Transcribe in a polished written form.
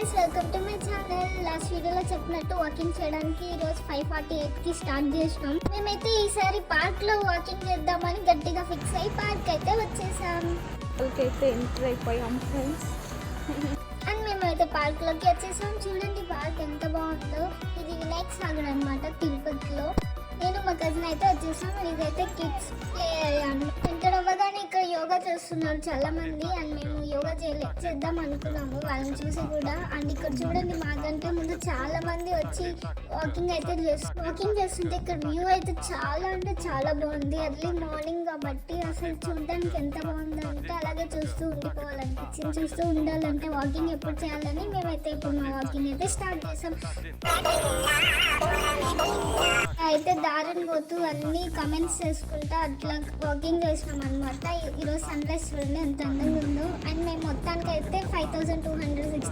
Guys, welcome to my channel. Last వీడియోలో చెప్పినట్టు walking చేయడానికి ఈరోజు 5:48కి స్టార్ట్ చేసినాం. మేమైతే ఈసారి పార్క్లో వాకింగ్ చేద్దామని గట్టిగా ఫిక్స్ అయ్యి పార్క్ అయితే వచ్చేసాం. అయితే ఎంటర్ అయిపోయాం ఫ్రెండ్స్. అండ్ మేమైతే పార్క్లోకి వచ్చేసాం. చూడండి పార్క్ ఎంత బాగుందో. ఇది వినాయక్ సాగర్ అనమాట, తిరుపతిలో. నేను మా కజిన్ అయితే వచ్చేసాం. ఇదైతే కిడ్స్ ప్లే ఏరియా. ఎంటర్ అవ్వగానే ఇక్కడ యోగా చేస్తున్నారు చాలా మంది. అండ్ మేము యోగా చేద్దాం అనుకున్నాము వాళ్ళని చూసి కూడా. అండ్ ఇక్కడ చూడండి, మాకంటే ముందు చాలా మంది వచ్చి వాకింగ్ చేస్తుంటే ఇక్కడ వ్యూ అయితే చాలా అంటే చాలా బాగుంది. ఎర్లీ మార్నింగ్ కాబట్టి అసలు చూడడానికి ఎంత బాగుందంటే అలాగే చూస్తూ ఉండిపోవాలనిపించింది. చూస్తూ ఉండాలంటే వాకింగ్ ఎప్పుడు చేయాలని మేమైతే ఇప్పుడు మా వాకింగ్ అయితే స్టార్ట్ చేసాం. అయితే దారిని పోతూ అన్ని కమెంట్స్ చేసుకుంటా అట్లా వాకింగ్ చేసినాం అనమాట. ఈరోజు సన్ రైజ్ చూడండి ఎంత అందంగా ఉందో. అండ్ మేము మొత్తానికి అయితే 5260